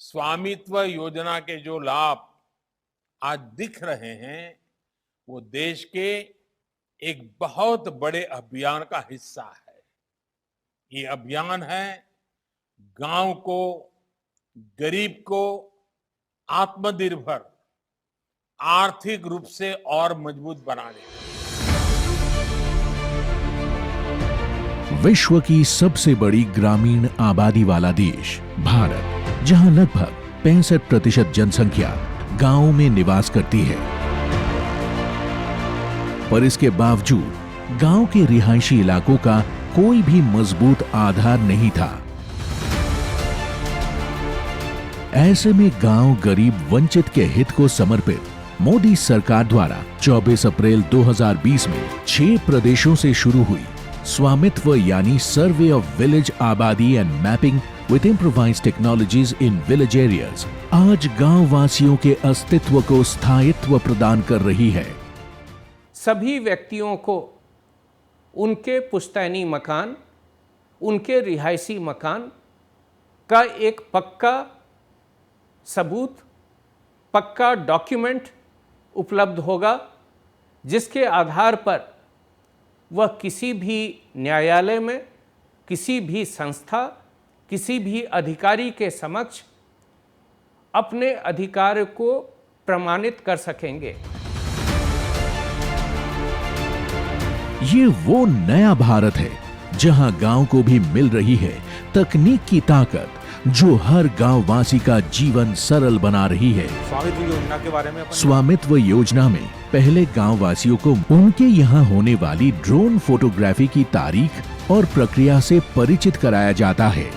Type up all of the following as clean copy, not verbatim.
स्वामित्व योजना के जो लाभ आज दिख रहे हैं वो देश के एक बहुत बड़े अभियान का हिस्सा है। ये अभियान है गांव को, गरीब को आत्मनिर्भर, आर्थिक रूप से और मजबूत बनाने का। विश्व की सबसे बड़ी ग्रामीण आबादी वाला देश भारत, जहां लगभग 65% जनसंख्या गांवों में निवास करती है, पर इसके बावजूद गांव के रिहायशी इलाकों का कोई भी मजबूत आधार नहीं था। ऐसे में गांव गरीब वंचित के हित को समर्पित मोदी सरकार द्वारा 24 अप्रैल 2020 में 6 प्रदेशों से शुरू हुई स्वामित्व यानी सर्वे ऑफ विलेज आबादी and mapping with improvised technologies in village areas आज गांव वासियों के अस्तित्व को स्थायित्व प्रदान कर रही है। सभी व्यक्तियों को उनके पुश्तैनी मकान, उनके रिहायशी मकान का एक पक्का सबूत, पक्का डॉक्यूमेंट उपलब्ध होगा, जिसके आधार पर वह किसी भी न्यायालय में, किसी भी संस्था, किसी भी अधिकारी के समक्ष अपने अधिकार को प्रमाणित कर सकेंगे। ये वो नया भारत है जहां गांव को भी मिल रही है तकनीक की ताकत, जो हर गांव वासी का जीवन सरल बना रही है। स्वामित्व योजना के बारे में स्वामित्व योजना में पहले गांव वासियों को उनके यहाँ होने वाली ड्रोन फोटोग्राफी की तारीख और प्रक्रिया से परिचित कराया जाता है।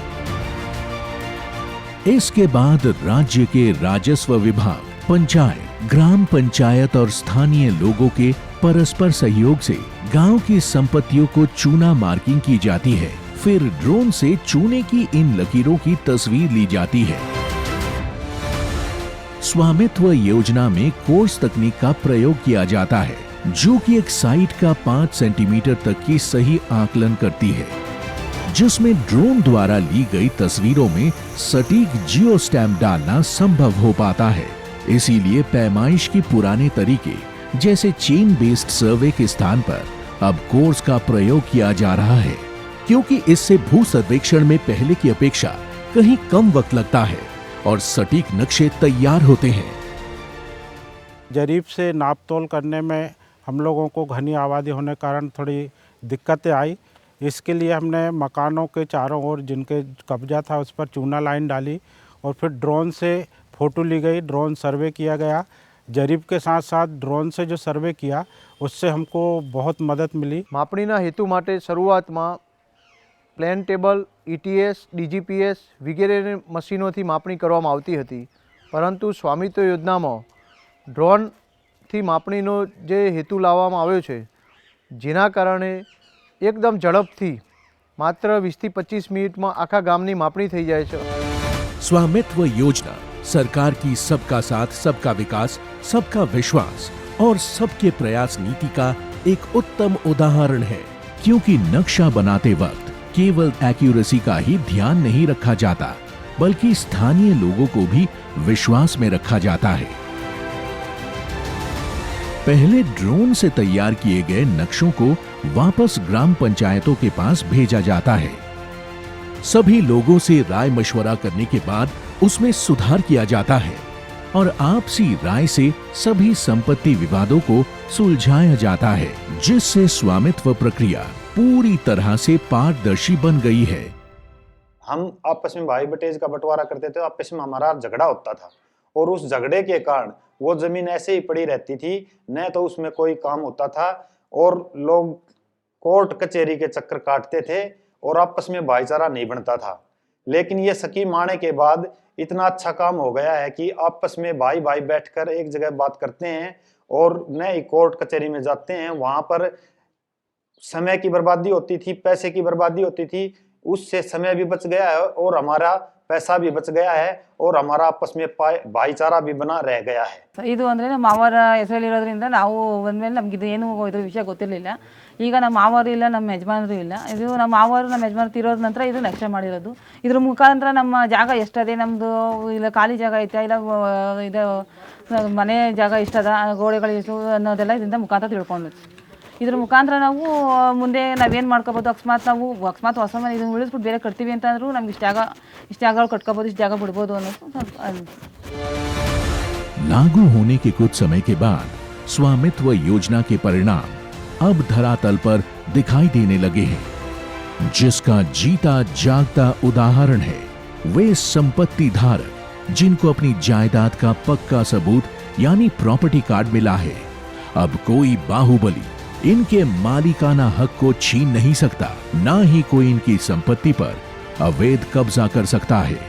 इसके बाद राज्य के राजस्व विभाग, पंचायत, ग्राम पंचायत और स्थानीय लोगों के परस्पर सहयोग से गांव की संपत्तियों को चूना मार्किंग की जाती है। फिर ड्रोन से चूने की इन लकीरों की तस्वीर ली जाती है। स्वामित्व योजना में कोर्स तकनीक का प्रयोग किया जाता है, जो कि एक साइट का 5 सेंटीमीटर तक की सही आकलन करती है, जिसमें ड्रोन द्वारा ली गई तस्वीरों में सटीक जियो स्टैम्प डालना संभव हो पाता है। इसीलिए पैमाइश की पुराने तरीके जैसे चेन बेस्ड सर्वे के स्थान पर अब कोर्स का प्रयोग किया जा रहा है, क्योंकि इससे भू सर्वेक्षण में पहले की अपेक्षा कहीं कम वक्त लगता है और सटीक नक्शे तैयार होते हैं। जरीब से नाप तोल करने में हम लोगों को घनी आबादी होने के कारण थोड़ी दिक्कतें आई। इसके लिए हमने मकानों के चारों ओर जिनके कब्जा था उस पर चूना लाइन डाली और फिर ड्रोन से फ़ोटो ली गई, ड्रोन सर्वे किया गया। जरीब के साथ साथ ड्रोन से जो सर्वे किया उससे हमको बहुत मदद मिली। मापणीना हेतु माटे शरूआत में प्लेन टेबल, ईटीएस, डीजीपीएस वगैरह मशीनों थी मापणी करवामां आवती हती, परंतु स्वामित्व योजना में ड्रोन थी मापणीनो जे हेतु लाववामां आव्यो छे, जेना कारणे एकदम झड़पथी मात्र 20 થી 25 मिनिट में आखा गामनी मापणी थई जाय छे। स्वामित्व योजना सरकार की सबका साथ, सबका विकास, सबका विश्वास और सबके प्रयास नीति का एक उत्तम उदाहरण है, क्योंकि नक्शा बनाते वक्त केवल एक्यूरेसी का ही ध्यान नहीं रखा जाता, बल्कि स्थानीय लोगों को भी विश्वास में रखा जाता है। पहले ड्रोन से तैयार किए गए नक्शों को वापस ग्राम पंचायतों के पास भेजा जाता है। सभी लोगों से राय मशवरा करने के बाद उसमें सुधार किया जाता है और आपसी राय से सभी संपत्ति विवादों को सुलझाया जाता है, जिससे स्वामित्व प्रक्रिया पूरी तरह से पारदर्शी बन गई है। हम आपस में भाई बटेज का बंटवारा करते थे, आपस में हमारा झगड़ा होता था और उस झगड़े के कारण वो जमीन ऐसे ही पड़ी रहती थी, न तो उसमें कोई काम होता था और लोग कोर्ट कचहरी के चक्कर काटते थे और आपस में भाईचारा नहीं बनता था। लेकिन ये स्कीम आने के बाद इतना अच्छा काम हो गया है कि आपस में भाई भाई बैठकर एक जगह बात करते हैं और न ही कोर्ट कचहरी में जाते हैं। वहां पर समय की बर्बादी होती थी, पैसे की बर्बादी होती थी, उससे समय भी बच गया है और हमारा पैसा भी बच गया है और हमारा आपस में भाईचारा भी बना रह गया है। ಇದು ಅಂದರೆ ನಮ್ಮ ಮಾವರ ಹೆಸರಲ್ಲಿರೋದ್ರಿಂದ ನಾವು ಬಂದಮೇಲೆ ನಮ್ಗೆ ಇದು ಏನು ಇದ್ರ ವಿಷಯ ಗೊತ್ತಿರಲಿಲ್ಲ. ಈಗ ನಮ್ಮ ಮಾವರು ಇಲ್ಲ, ನಮ್ಮ ಯಜಮಾನರು ಇಲ್ಲ. ಇದು ನಮ್ಮ ಮಾವರು ನಮ್ಮ ಯಜಮಾನ ತೀರೋದ ನಂತರ ಇದು ನಕ್ಷೆ ಮಾಡಿರೋದು. ಇದ್ರ ಮುಖಾಂತರ ನಮ್ಮ ಜಾಗ ಎಷ್ಟದೆ, ನಮ್ಮದು ಇಲ್ಲ ಖಾಲಿ ಜಾಗ ಐತೆ, ಇಲ್ಲ ಇದು ಮನೆ ಜಾಗ ಇಷ್ಟದ, ಗೋಡೆಗಳು ಎಷ್ಟು ಅನ್ನೋದೆಲ್ಲ ಇದರಿಂದ ಮುಖಾಂತರ ತಿಳ್ಕೊಂಡು ಇದ್ರ ಮುಖಾಂತರ ನಾವು ಮುಂದೆ ನಾವೇನು ಮಾಡ್ಕೋಬೋದು. ಅಕಸ್ಮಾತ್ ಹೊಸ ಮನೆ ಇದನ್ನು ಉಳಿಸ್ಬಿಟ್ಟು ಬೇರೆ ಕಟ್ತೀವಿ ಅಂತಂದ್ರೂ ನಮ್ಗೆ ಇಷ್ಟು ಜಾಗಗಳು ಕಟ್ಕೋಬೋದು, ಇಷ್ಟು ಜಾಗ ಬಿಡ್ಬೋದು ಅನ್ನೋದು. लागू होने के कुछ समय के बाद स्वामित्व योजना के परिणाम अब धरातल पर दिखाई देने लगे हैं, जिसका जीता जागता उदाहरण है वे संपत्ति धारक जिनको अपनी जायदाद का पक्का सबूत यानी प्रॉपर्टी कार्ड मिला है। अब कोई बाहुबली इनके मालिकाना हक को छीन नहीं सकता, ना ही कोई इनकी संपत्ति पर अवैध कब्जा कर सकता है।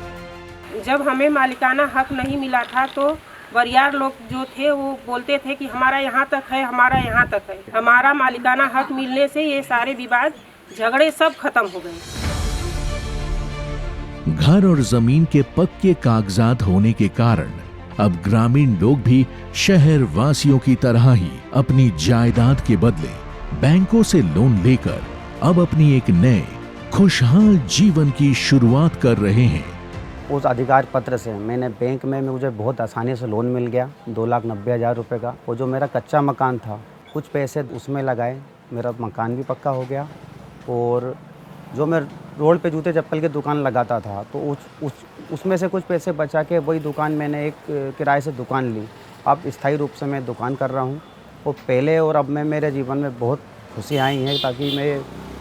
जब हमें मालिकाना हक नहीं मिला था तो वरियार लोग जो थे वो बोलते थे कि हमारा यहाँ तक है, हमारा यहाँ तक है। हमारा मालिकाना हक मिलने से ये सारे विवाद झगड़े सब खत्म हो गए। घर और जमीन के पक्के कागजात होने के कारण अब ग्रामीण लोग भी शहर वासियों की तरह ही अपनी जायदाद के बदले बैंकों से लोन लेकर अब अपनी एक नए खुशहाल जीवन की शुरुआत कर रहे हैं। उस अधिकार पत्र से मैंने बैंक में मुझे बहुत आसानी से लोन मिल गया 2,90,000 रुपये का। वो जो मेरा कच्चा मकान था कुछ पैसे उसमें लगाए, मेरा मकान भी पक्का हो गया। और जो मैं रोड पे जूते चप्पल की दुकान लगाता था तो उसमें से कुछ पैसे बचा के वही दुकान मैंने एक किराए से दुकान ली। अब स्थायी रूप से मैं दुकान कर रहा हूँ। वो पहले और अब में मेरे जीवन में बहुत खुशी आई है, ताकि मैं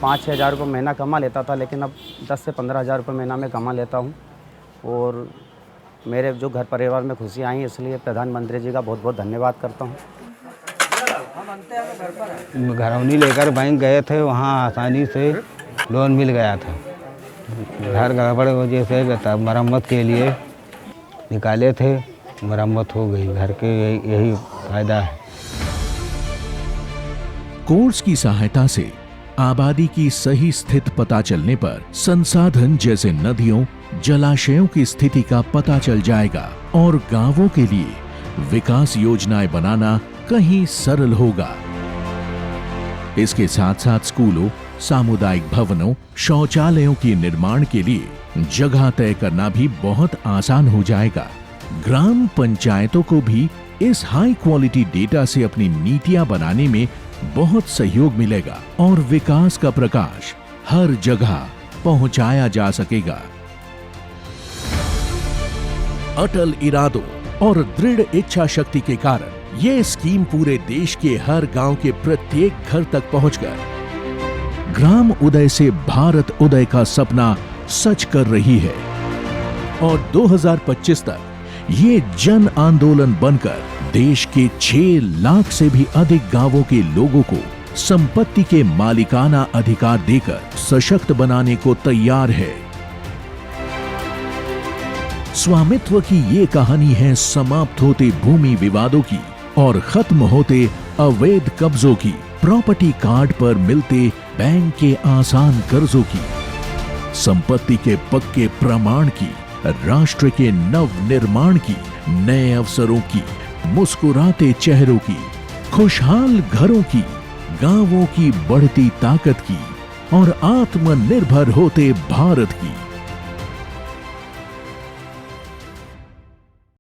5-6 हज़ार रुपये महीना कमा लेता था, लेकिन अब 10 से 15 हज़ार रुपये महीना में कमा लेता हूँ। और मेरे जो घर परिवार में खुशी आई, इसलिए प्रधानमंत्री जी का बहुत बहुत धन्यवाद करता हूँ। घरौनी लेकर बैंक गए थे, वहाँ आसानी से लोन मिल गया था। घर गड़बड़ वजह से मरम्मत के लिए निकाले थे, मरम्मत हो गई। घर के यही फायदा है। कोर्स की सहायता से आबादी की सही स्थिति पता चलने पर संसाधन जैसे नदियों, जलाशयों की स्थिति का पता चल जाएगा और गांवों के लिए विकास योजनाएं बनाना कहीं सरल होगा। इसके साथ साथ स्कूलों, सामुदायिक भवनों, शौचालयों के निर्माण के लिए जगह तय करना भी बहुत आसान हो जाएगा। ग्राम पंचायतों को भी इस हाई क्वालिटी डेटा से अपनी नीतियां बनाने में बहुत सहयोग मिलेगा और विकास का प्रकाश हर जगह पहुंचाया जा सकेगा। अटल इरादों और दृढ़ इच्छा शक्ति के कारण ये स्कीम पूरे देश के हर गांव के प्रत्येक घर तक पहुंचकर ग्राम उदय से भारत उदय का सपना सच कर रही है और 2025 तक ये जन आंदोलन बनकर देश के 6 लाख से भी अधिक गांवों के लोगों को संपत्ति के मालिकाना अधिकार देकर सशक्त बनाने को तैयार है। स्वामित्व की ये कहानी है समाप्त होते भूमि विवादों की और खत्म होते अवैध कब्जों की, प्रॉपर्टी कार्ड पर मिलते बैंक के आसान कर्जों की, संपत्ति के पक्के प्रमाण की, राष्ट्र के नव निर्माण की, नए अवसरों की, मुस्कुराते चेहरों की, खुशहाल घरों की, गांवों की बढ़ती ताकत की और आत्मनिर्भर होते भारत की।